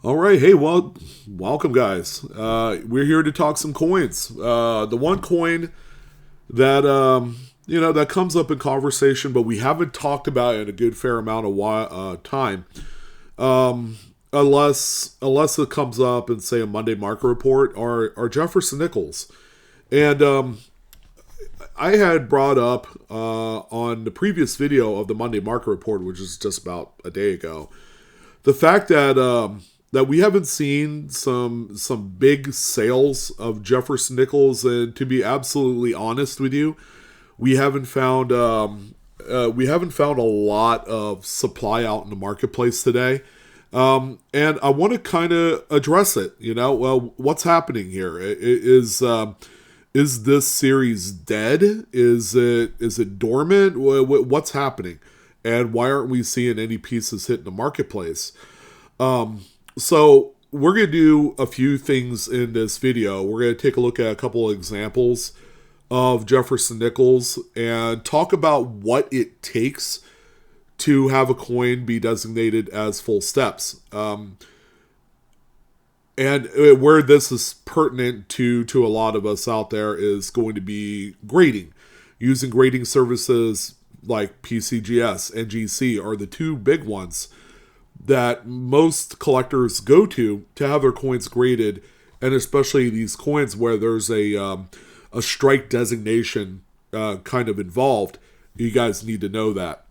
All right, hey, well, welcome, guys. We're here to talk some coins. The one coin that that comes up in conversation, but we haven't talked about it in a good fair amount of time, unless it comes up in say a Monday market report, are Jefferson nickels. And I had brought up on the previous video of the Monday market report, which is just about a day ago, the fact that we haven't seen some big sales of Jefferson nickels, and to be absolutely honest with you, we haven't found a lot of supply out in the marketplace today. And I want to kind of address it. Well, what's happening here? Is this series dead? Is it dormant? What's happening? And why aren't we seeing any pieces hit in the marketplace? So we're going to do a few things in this video. We're going to take a look at a couple of examples of Jefferson nickels and talk about what it takes to have a coin be designated as full steps. And where this is pertinent to a lot of us out there is going to be grading. Using grading services like PCGS and GC are the two big ones that most collectors go to have their coins graded, and especially these coins where there's a strike designation kind of involved. You guys need to know that.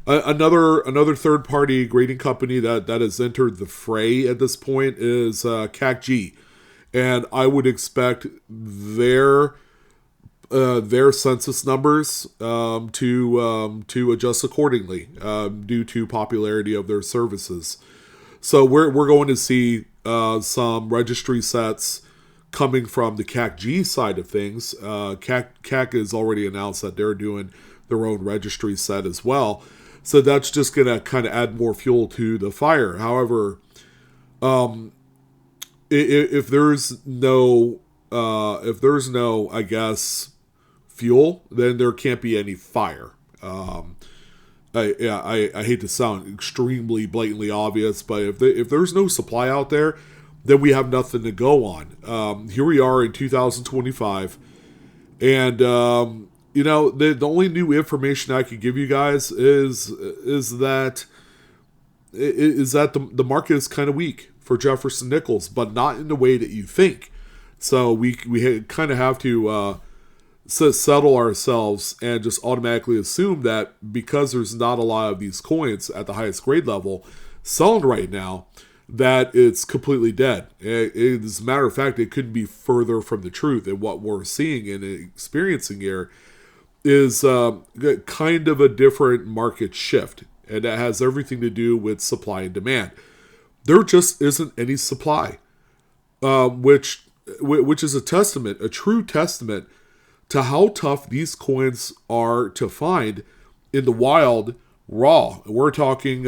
Another third party grading company that has entered the fray at this point is CACG, and I would expect their census numbers to adjust accordingly due to popularity of their services. So we're going to see some registry sets coming from the CACG side of things. CAC has already announced that they're doing their own registry set as well. So that's just going to kind of add more fuel to the fire. However, if there's no, I guess, fuel, then there can't be any fire. I hate to sound extremely blatantly obvious, but if there's no supply out there, then we have nothing to go on. Here we are in 2025, and the only new information I could give you guys is that the market is kind of weak for Jefferson nickels, but not in the way that you think. So we kind of have to settle ourselves and just automatically assume that because there's not a lot of these coins at the highest grade level selling right now, that it's completely dead. As a matter of fact, it couldn't be further from the truth. And what we're seeing and experiencing here is kind of a different market shift, and that has everything to do with supply and demand. There just isn't any supply, which is a true testament to how tough these coins are to find in the wild raw. We're talking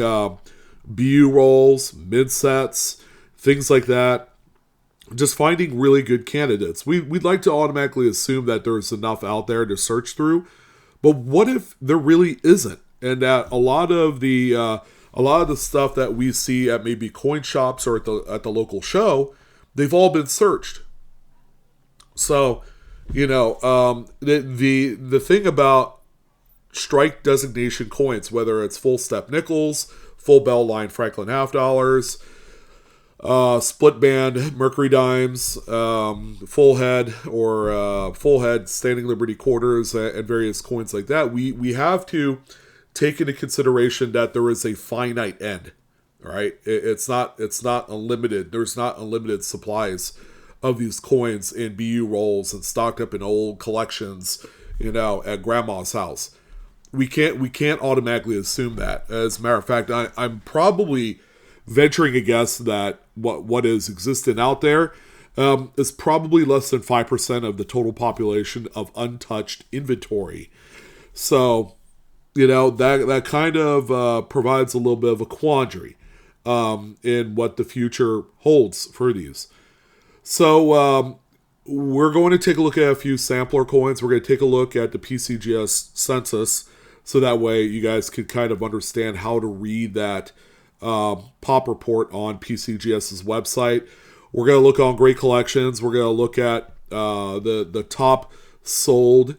BU rolls, mid sets, things like that. Just finding really good candidates. We'd like to automatically assume that there's enough out there to search through, but what if there really isn't? And that a lot of the stuff that we see at maybe coin shops or at the local show, they've all been searched. So, the thing about strike designation coins, whether it's full step nickels, full bell line Franklin half dollars, split band Mercury dimes, full head or full head Standing Liberty quarters, and various coins like that, we have to take into consideration that there is a finite end. Right? It's not unlimited. There's not unlimited supplies of these coins in BU rolls and stocked up in old collections, at grandma's house. We can't automatically assume that. As a matter of fact, I'm probably venturing a guess that what is existent out there is probably less than 5% of the total population of untouched inventory. So, that kind of provides a little bit of a quandary in what the future holds for these. So we're going to take a look at a few sampler coins. We're going to take a look at the PCGS census, so that way you guys can kind of understand how to read that pop report on PCGS's website. We're going to look on great collections. We're going to look at the top sold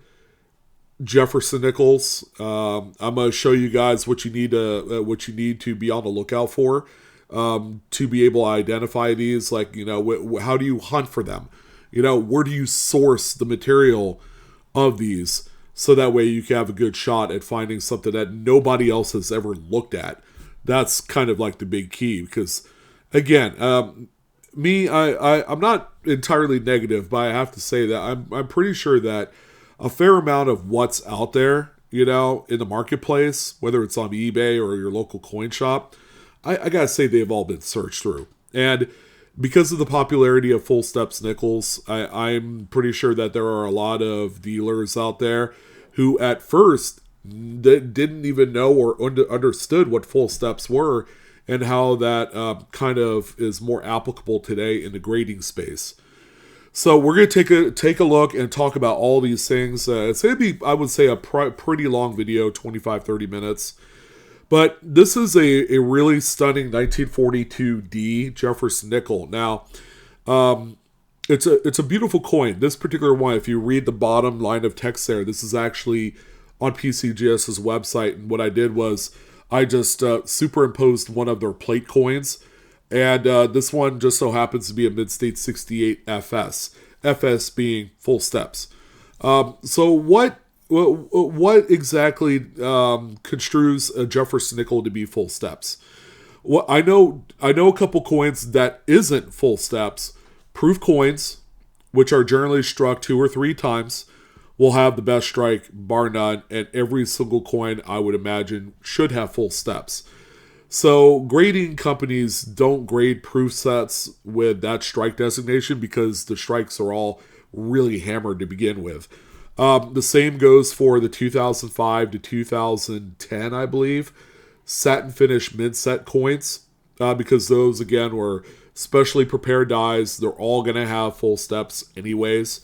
Jefferson nickels. I'm going to show you guys what you need to be on the lookout for to be able to identify these. Like, how do you hunt for them? Where do you source the material of these, so that way you can have a good shot at finding something that nobody else has ever looked at. That's kind of like the big key, because again, I'm not entirely negative, but I have to say that I'm pretty sure that a fair amount of what's out there, in the marketplace, whether it's on eBay or your local coin shop, I gotta say they've all been searched through. And because of the popularity of Full Steps nickels, I'm pretty sure that there are a lot of dealers out there who at first didn't even know or understood what Full Steps were, and how that kind of is more applicable today in the grading space. So we're going to take a look and talk about all these things. It's going to be, I would say, a pretty long video, 25-30 minutes. But this is a really stunning 1942D Jefferson nickel. Now, it's a beautiful coin. This particular one, if you read the bottom line of text there, this is actually on PCGS's website. And what I did was I just superimposed one of their plate coins. And this one just so happens to be a Mid-State 68 FS. FS being Full Steps. So what exactly construes a Jefferson nickel to be Full Steps? Well, I know a couple coins that isn't Full Steps. Proof coins, which are generally struck 2 or 3 times, will have the best strike, bar none, and every single coin, I would imagine, should have Full Steps. So grading companies don't grade proof sets with that strike designation because the strikes are all really hammered to begin with. The same goes for the 2005 to 2010, I believe, satin finish mid-set coins, because those, again, were specially prepared dies. They're all going to have Full Steps anyways.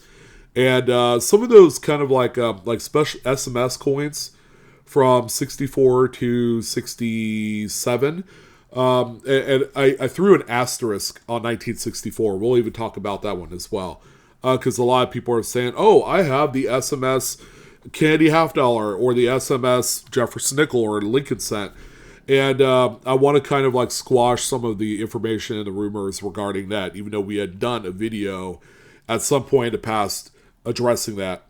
And some of those kind of like special SMS coins from 64 to 67. And I threw an asterisk on 1964. We'll even talk about that one as well. Because a lot of people are saying, oh, I have the SMS Candy Half Dollar or the SMS Jefferson Nickel or Lincoln Cent. And I want to kind of like squash some of the information and the rumors regarding that, even though we had done a video at some point in the past addressing that.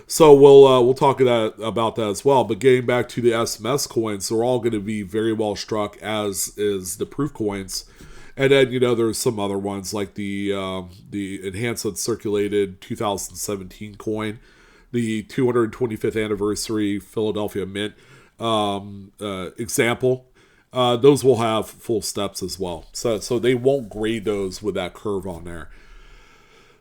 So we'll talk about that as well. But getting back to the SMS coins, they're all going to be very well struck, as is the proof coins. And then, there's some other ones like the enhanced uncirculated 2017 coin, the 225th anniversary Philadelphia Mint example. Those will have Full Steps as well. So they won't grade those with that curve on there.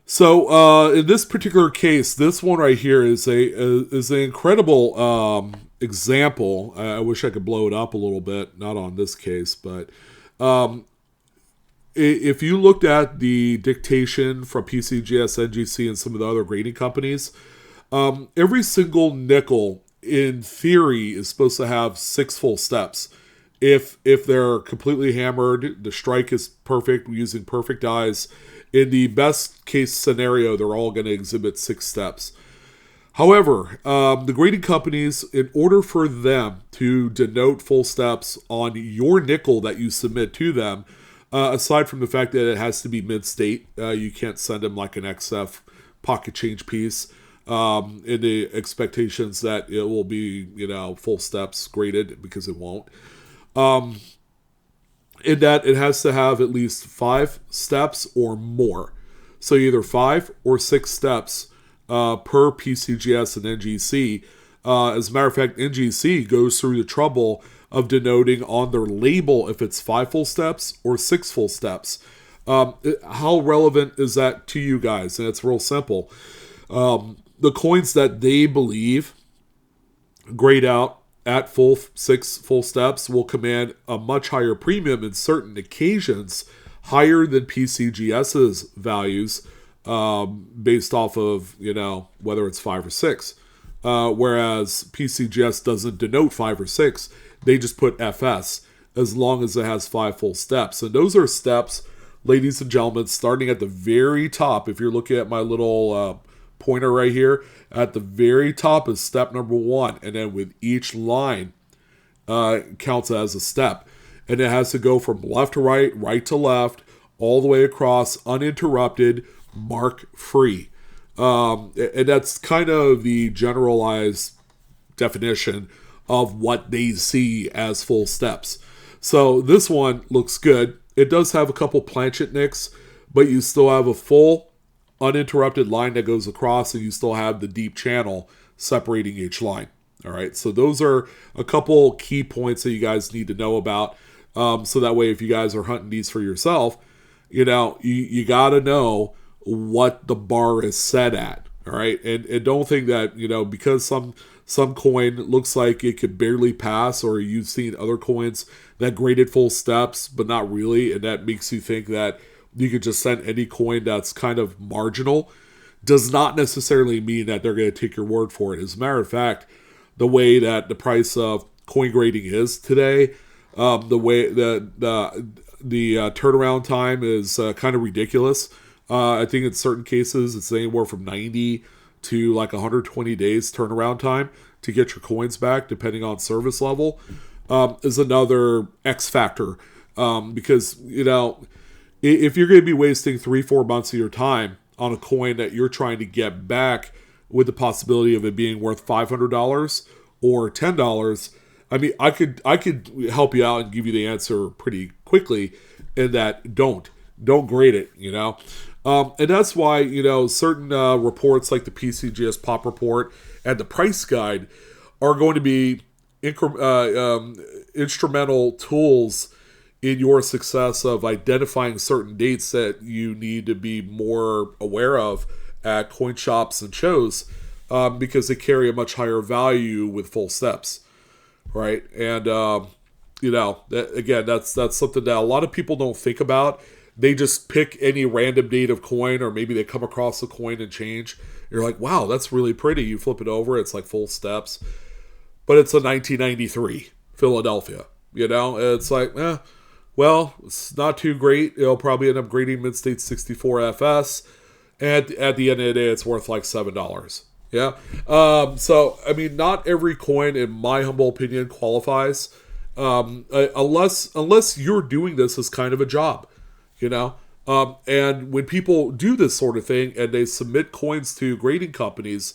So in this particular case, this one right here is an incredible example. I wish I could blow it up a little bit, not on this case, but if you looked at the dictation from PCGS, NGC, and some of the other grading companies, every single nickel in theory is supposed to have 6 Full Steps. If they're completely hammered, the strike is perfect, using perfect dies. In the best case scenario, they're all going to exhibit 6 steps. However, the grading companies, in order for them to denote Full Steps on your nickel that you submit to them, aside from the fact that it has to be mid-state, you can't send them like an XF pocket change piece, in the expectations that it will be, Full Steps graded, because it won't. In that it has to have at least 5 steps or more. So either 5 or 6 steps per PCGS and NGC. As a matter of fact, NGC goes through the trouble of denoting on their label if it's 5 full steps or 6 full steps. How relevant is that to you guys? And it's real simple. The coins that they believe grade out at 6 full steps will command a much higher premium in certain occasions, higher than PCGS's values, based off of, whether it's 5 or 6. Whereas PCGS doesn't denote 5 or 6. They just put FS. as long as it has 5 full steps. And those are steps, ladies and gentlemen, starting at the very top. If you're looking at my little pointer right here, at the very top is step number 1. And then with each line counts as a step. And it has to go from left to right, right to left, all the way across, uninterrupted, mark free. And that's kind of the generalized definition of what they see as full steps. So this one looks good. It does have a couple planchet nicks, but you still have a full uninterrupted line that goes across, and you still have the deep channel separating each line. All right, so those are a couple key points that you guys need to know about. So that way, if you guys are hunting these for yourself, you got to know what the bar is set at. All right, and don't think that because some coin looks like it could barely pass, or you've seen other coins that graded full steps but not really, and that makes you think that you could just send any coin that's kind of marginal, does not necessarily mean that they're going to take your word for it. As a matter of fact, the way that the price of coin grading is today, the way the turnaround time is kind of ridiculous. I think in certain cases it's anywhere from 90 to like 120 days turnaround time to get your coins back, depending on service level, is another X factor. Because, if you're going to be wasting 3-4 months of your time on a coin that you're trying to get back with the possibility of it being worth $500 or $10, I mean, I could help you out and give you the answer pretty quickly in that don't grade it, and that's why, certain reports like the PCGS Pop Report and the Price Guide are going to be instrumental tools in your success of identifying certain dates that you need to be more aware of at coin shops and shows, because they carry a much higher value with full steps, right? And that's something that a lot of people don't think about. They just pick any random date of coin, or maybe they come across a coin and change. You're like, wow, that's really pretty. You flip it over, it's like full steps, but it's a 1993 Philadelphia. It's like, well, it's not too great. It'll probably end up grading Mid-State 64 FS. And at the end of the day, it's worth like $7. Yeah. So, I mean, not every coin, in my humble opinion, qualifies. Unless you're doing this as kind of a job, and when people do this sort of thing and they submit coins to grading companies,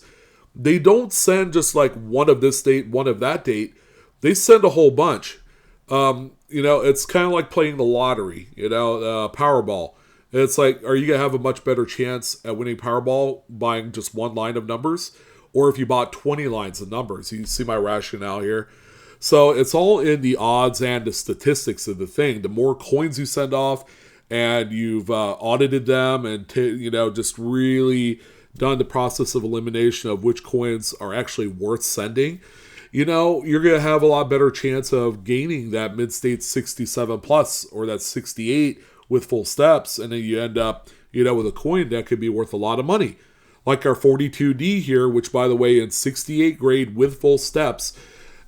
they don't send just like one of this date, one of that date. They send a whole bunch. It's kind of like playing the lottery, Powerball. It's like, are you going to have a much better chance at winning Powerball buying just one line of numbers? Or if you bought 20 lines of numbers? You see my rationale here. So it's all in the odds and the statistics of the thing. The more coins you send off and you've audited them and, just really done the process of elimination of which coins are actually worth sending, you're going to have a lot better chance of gaining that Mid-State 67 plus or that 68 with full steps. And then you end up, with a coin that could be worth a lot of money. Like our 42D here, which, by the way, in 68 grade with full steps,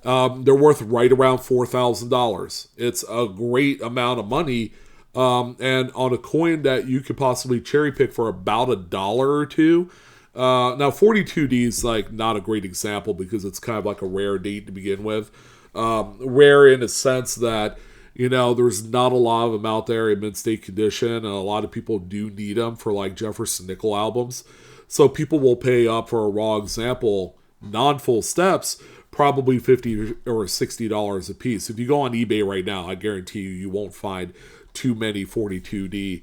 they're worth right around $4,000. It's a great amount of money. And on a coin that you could possibly cherry pick for about $1 or $2. Now 42D is like not a great example because it's kind of like a rare date to begin with. Rare in a sense that, there's not a lot of them out there in mid-state condition, and a lot of people do need them for like Jefferson nickel albums. So people will pay up for a raw example, non-full steps, probably $50 or $60 a piece. If you go on eBay right now, I guarantee you won't find too many 42D.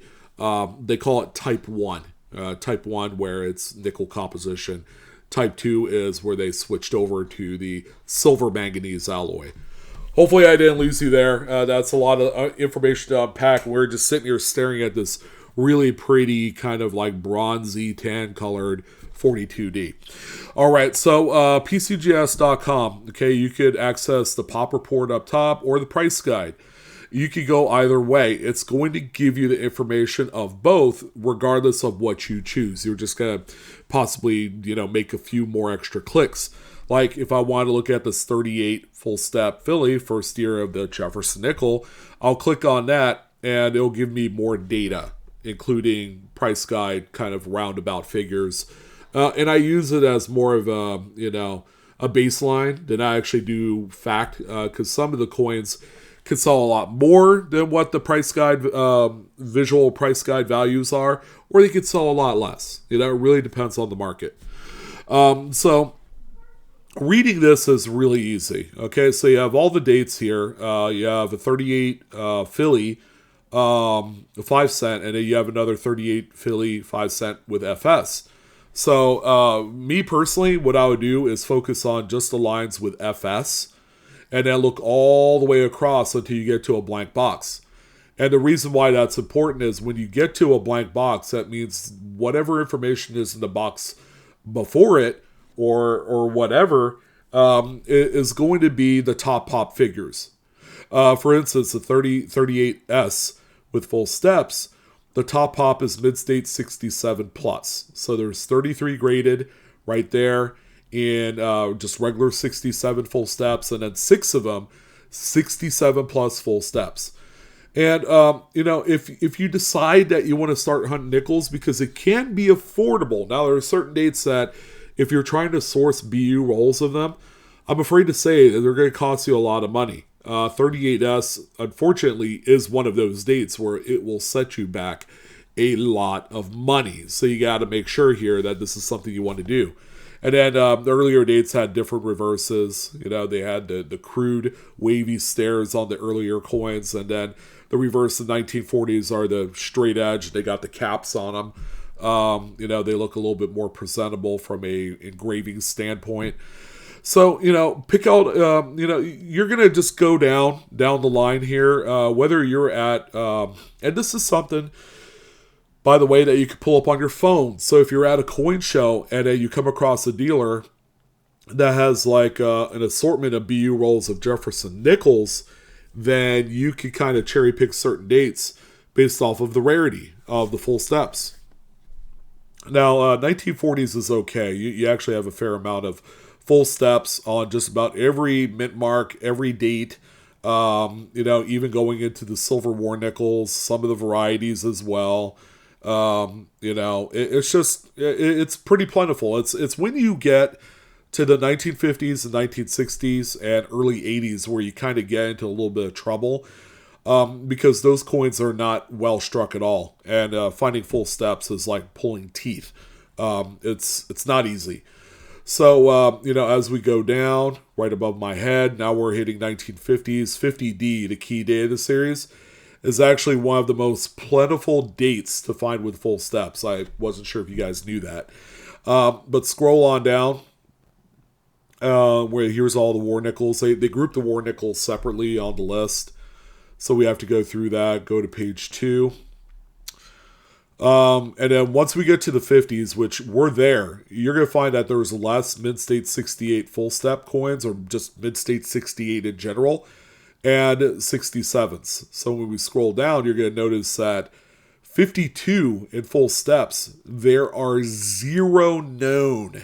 They call it Type 1. Type 1 where it's nickel composition. Type 2 is where they switched over to the silver manganese alloy. Hopefully I didn't lose you there. That's a lot of information to unpack. We're just sitting here staring at this really pretty kind of like bronzy tan colored 42D. All right, so PCGS.com. Okay, you could access the pop report up top or the price guide. You could go either way. It's going to give you the information of both, regardless of what you choose. You're just going to possibly, make a few more extra clicks. Like if I want to look at this 38 full step Philly, first year of the Jefferson nickel, I'll click on that and it'll give me more data, including price guide kind of roundabout figures. And I use it as more of a, a baseline than I actually do fact, because some of the coins can sell a lot more than what the price guide, visual price guide values are, or they could sell a lot less. It really depends on the market. So reading this is really easy. Okay, so you have all the dates here. You have a 38 Philly, 5 cent, and then you have another 38 Philly 5 cent with FS. So me personally, what I would do is focus on just the lines with FS and then look all the way across until you get to a blank box. And the reason why that's important is when you get to a blank box, that means whatever information is in the box before it or whatever is going to be the top pop figures. For instance, the 38S with full steps, the top pop is mid-state 67 plus. So there's 33 graded right there in just regular 67 full steps, and then 6 of them 67 plus full steps. And if you decide that you want to start hunting nickels, because it can be affordable. Now there are certain dates that if you're trying to source BU rolls of them, I'm afraid to say that they're going to cost you a lot of money. 38S, unfortunately, is one of those dates where it will set you back a lot of money. So you got to make sure here that this is something you want to do. And then the earlier dates had different reverses. They had the crude wavy stairs on the earlier coins. And then the reverse in 1940s are the straight edge. They got the caps on them. They look a little bit more presentable from a engraving standpoint. So, pick out, you're going to just go down the line here, whether you're at, and this is something, by the way, that you can pull up on your phone. So if you're at a coin show and you come across a dealer that has like an assortment of BU rolls of Jefferson nickels, then you can kind of cherry pick certain dates based off of the rarity of the full steps. Now, 1940s is okay. You actually have a fair amount of full steps on just about every mint mark, every date, even going into the Silver War nickels, some of the varieties as well. It's pretty plentiful. It's when you get to the 1950s and 1960s and early 80s where you kind of get into a little bit of trouble, because those coins are not well struck at all. And finding full steps is like pulling teeth. It's not easy. So, as we go down right above my head, now we're hitting 1950s. 50D, the key day of the series, is actually one of the most plentiful dates to find with full steps. I wasn't sure if you guys knew that. But scroll on down, where here's all the war nickels. They group the war nickels separately on the list. So we have to go through that, go to page 2. And then once we get to the 50s, which we're there, you're going to find that there's less mid-state 68 full step coins, or just mid-state 68 in general, and 67s. So when we scroll down, you're going to notice that 52 in full steps, there are 0 known.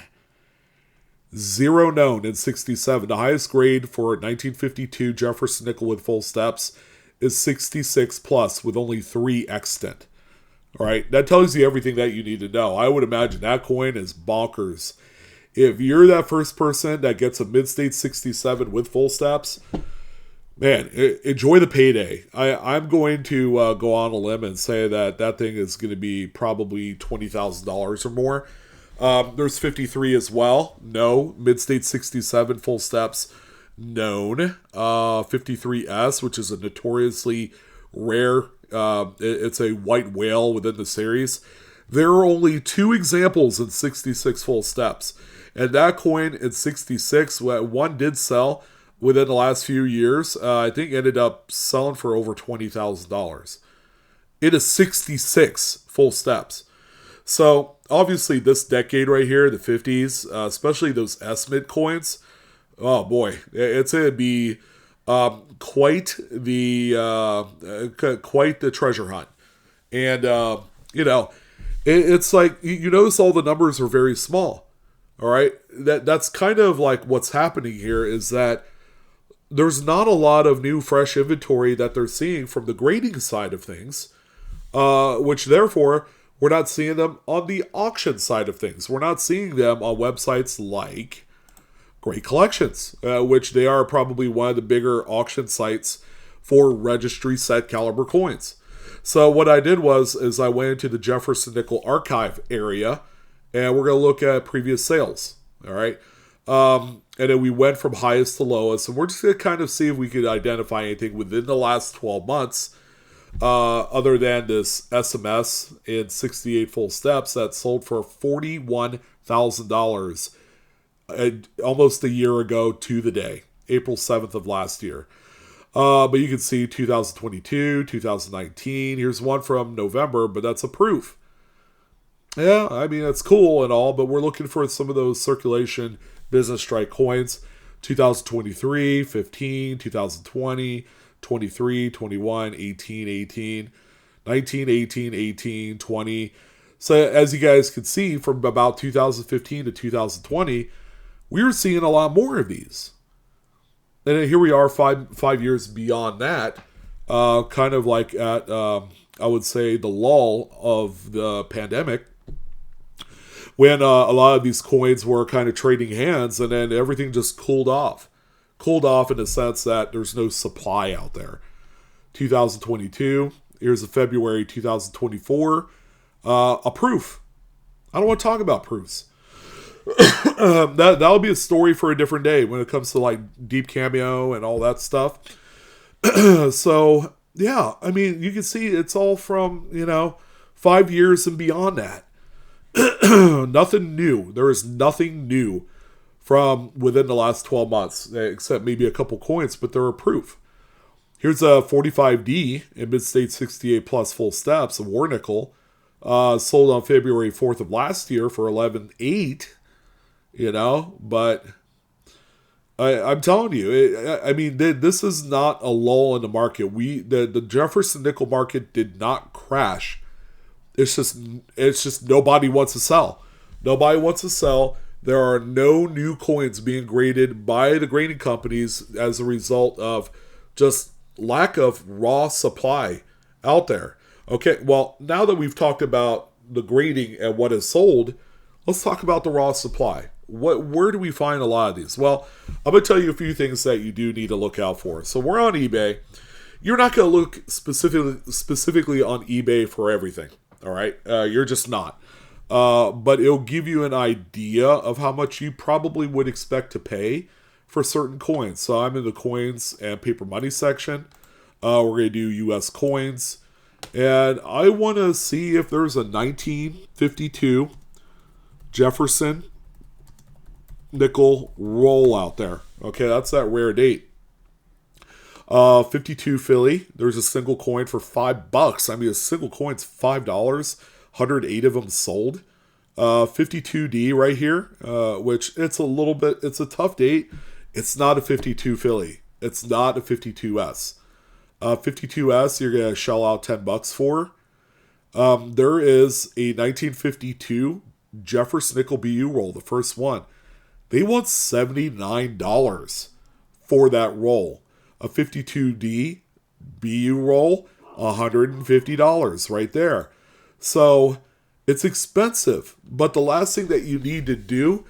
0 known in 67. The highest grade for 1952 Jefferson nickel with full steps is 66 plus, with only 3 extant. All right, that tells you everything that you need to know. I would imagine that coin is bonkers. If you're that first person that gets a mid-state 67 with full steps, man, enjoy the payday. I'm going to go on a limb and say that thing is going to be probably $20,000 or more. There's 53 as well. No. Mid-state 67 full steps known. 53S, which is a notoriously rare, it's a white whale within the series. There are only 2 examples in 66 full steps. And that coin in 66, one did sell within the last few years. I think ended up selling for over $20,000. It is 66 full steps. So obviously this decade right here, the 50s, especially those S-mid coins, oh boy, it's going to be quite the treasure hunt. And, it's like, you notice all the numbers are very small. All right, that's kind of like what's happening here is that there's not a lot of new fresh inventory that they're seeing from the grading side of things, which therefore we're not seeing them on the auction side of things. We're not seeing them on websites like Great Collections, which they are probably one of the bigger auction sites for registry set caliber coins. So what I did is I went into the Jefferson Nickel archive area, and we're going to look at previous sales. All right. And then we went from highest to lowest, and we're just going to kind of see if we could identify anything within the last 12 months, other than this SMS in 68 full steps that sold for $41,000 almost a year ago to the day, April 7th of last year. But you can see 2022, 2019. Here's one from November, but that's a proof. Yeah, I mean, that's cool and all, but we're looking for some of those circulation business strike coins. 2023, 15, 2020, 23, 21, 18, 18, 19, 18, 18, 20. So as you guys can see, from about 2015 to 2020, we were seeing a lot more of these. And then here we are 5 years beyond that, kind of like at, I would say, the lull of the pandemic, when a lot of these coins were kind of trading hands, and then everything just cooled off. Cooled off in the sense that there's no supply out there. 2022, here's a February 2024, a proof. I don't want to talk about proofs. That'll be a story for a different day when it comes to like Deep Cameo and all that stuff. So, yeah, I mean, you can see it's all from, 5 years and beyond that. Nothing new. There is nothing new from within the last 12 months, except maybe a couple coins, but they're a proof. Here's a 45D in mid-state 68 plus full steps, a war nickel, sold on February 4th of last year for 11.8, but I'm telling you, I mean, this is not a lull in the market. The Jefferson nickel market did not crash. It's just nobody wants to sell. Nobody wants to sell. There are no new coins being graded by the grading companies as a result of just lack of raw supply out there. Okay, well, now that we've talked about the grading and what is sold, let's talk about the raw supply. Where do we find a lot of these? Well, I'm going to tell you a few things that you do need to look out for. So we're on eBay. You're not going to look specifically on eBay for everything. All right, you're just not. But it'll give you an idea of how much you probably would expect to pay for certain coins. So I'm in the coins and paper money section. We're going to do U.S. coins. And I want to see if there's a 1952 Jefferson nickel roll out there. Okay, that's that rare date. 52 Philly. There's a single coin for $5. I mean, a single coin's $5. 108 of them sold. 52D right here, which it's a tough date. It's not a 52 Philly. It's not a 52S. 52S, you're going to shell out $10 for. There is a 1952 Jefferson nickel BU roll, the first one. They want $79 for that roll. A 52D BU roll, $150 right there. So it's expensive, but the last thing that you need to do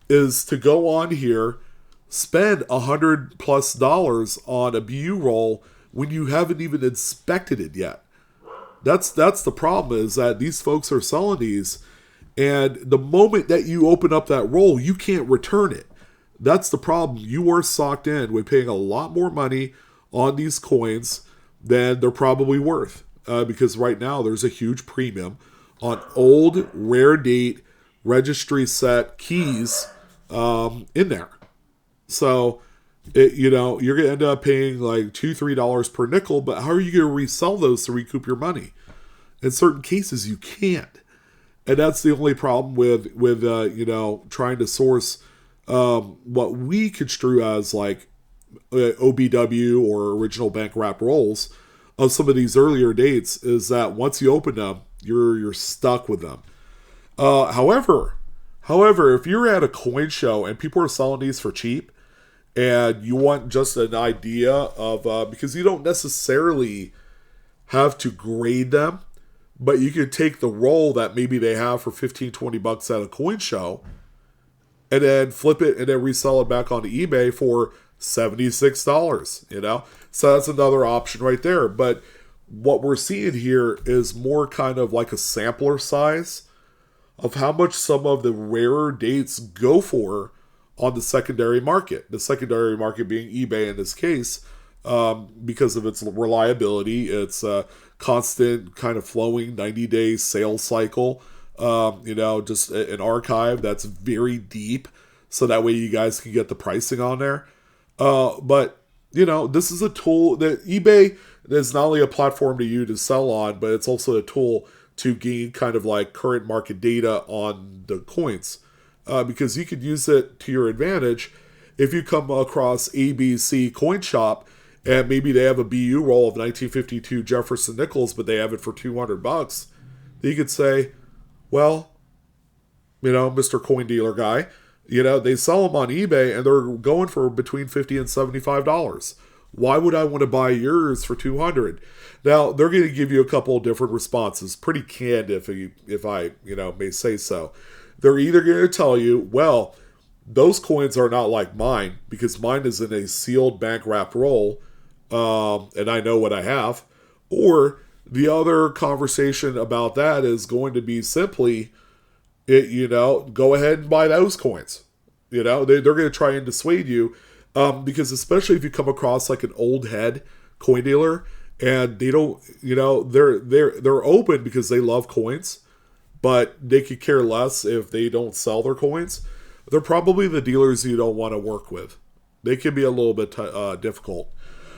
is to go on here, spend $100+ on a BU roll when you haven't even inspected it yet. That's the problem, is that these folks are selling these, and the moment that you open up that roll, you can't return it. That's the problem. You are socked in with paying a lot more money on these coins than they're probably worth. Because right now there's a huge premium on old, rare date, registry set keys in there. So, you're going to end up paying like $2-3 per nickel, but how are you going to resell those to recoup your money? In certain cases, you can't. And that's the only problem with trying to source what we construe as like OBW or original bank wrap rolls of some of these earlier dates, is that once you open them, you're stuck with them. However, However, if you're at a coin show and people are selling these for cheap, and you want just an idea of, because you don't necessarily have to grade them, but you could take the roll that maybe they have for 15, $20 at a coin show and then flip it and then resell it back onto eBay for $76, So that's another option right there. But what we're seeing here is more kind of like a sampler size of how much some of the rarer dates go for on the secondary market. The secondary market being eBay in this case, because of its reliability, its constant kind of flowing 90-day sales cycle, just an archive that's very deep, so that way you guys can get the pricing on there. But this is a tool that eBay is not only a platform to you to sell on, but it's also a tool to gain kind of like current market data on the coins. Because you could use it to your advantage if you come across ABC Coin Shop and maybe they have a BU roll of 1952 Jefferson nickels, but they have it for $200. You could say, well, Mr. Coin Dealer guy, they sell them on eBay and they're going for between $50 and $75. Why would I want to buy yours for $200? Now, they're going to give you a couple of different responses, pretty canned if I may say so. They're either going to tell you, well, those coins are not like mine because mine is in a sealed bank wrapped roll, and I know what I have. Or the other conversation about that is going to be simply, go ahead and buy those coins. They're going to try and dissuade you, because especially if you come across like an old head coin dealer and they don't, they're open because they love coins, but they could care less if they don't sell their coins. They're probably the dealers you don't want to work with. They can be a little bit difficult.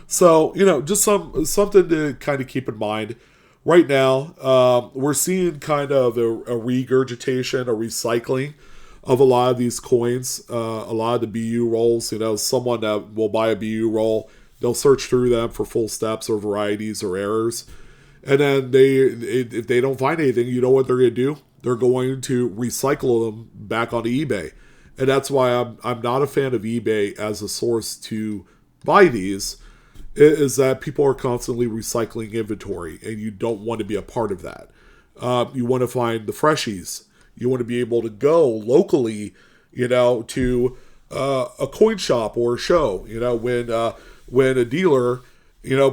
So, just something to kind of keep in mind. Right now, we're seeing kind of a regurgitation, a recycling of a lot of these coins, a lot of the BU rolls. Someone that will buy a BU roll, they'll search through them for full steps or varieties or errors. And then if they don't find anything, you know what they're going to do? They're going to recycle them back onto eBay. And that's why I'm not a fan of eBay as a source to buy these, is that people are constantly recycling inventory, and you don't want to be a part of that. You want to find the freshies. You want to be able to go locally, to a coin shop or a show, when a dealer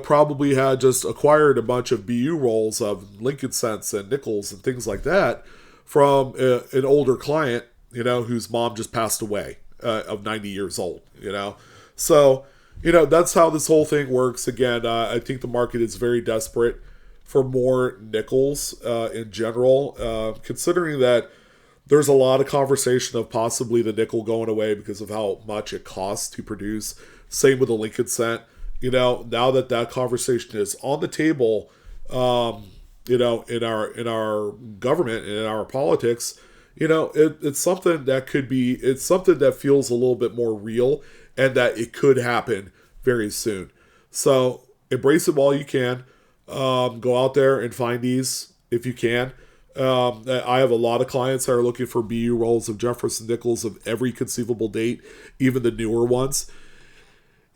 probably had just acquired a bunch of BU rolls of Lincoln cents and nickels and things like that from an older client, whose mom just passed away of 90 years old, So, that's how this whole thing works. Again, I think the market is very desperate for more nickels in general, considering that there's a lot of conversation of possibly the nickel going away because of how much it costs to produce. Same with the Lincoln cent. Now that conversation is on the table, in our government and in our politics, it's something that it's something that feels a little bit more real and that it could happen very soon. So embrace it while you can. Go out there and find these if you can. I have a lot of clients that are looking for BU rolls of Jefferson nickels of every conceivable date, even the newer ones.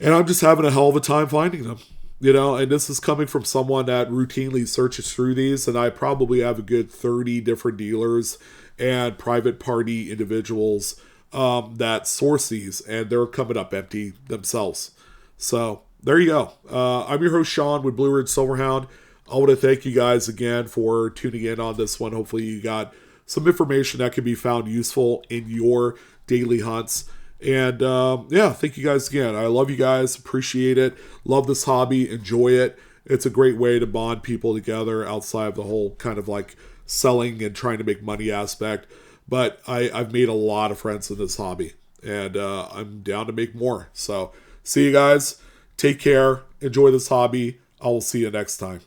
And I'm just having a hell of a time finding them, and this is coming from someone that routinely searches through these, and I probably have a good 30 different dealers and private party individuals that source these, and they're coming up empty themselves. So there you go. I'm your host, Sean, with Blue Ridge Silverhound. I want to thank you guys again for tuning in on this one. Hopefully you got some information that can be found useful in your daily hunts. And thank you guys again. I love you guys. Appreciate it. Love this hobby. Enjoy it. It's a great way to bond people together outside of the whole kind of like selling and trying to make money aspect. But I've made a lot of friends in this hobby. And I'm down to make more. So see you guys. Take care. Enjoy this hobby. I will see you next time.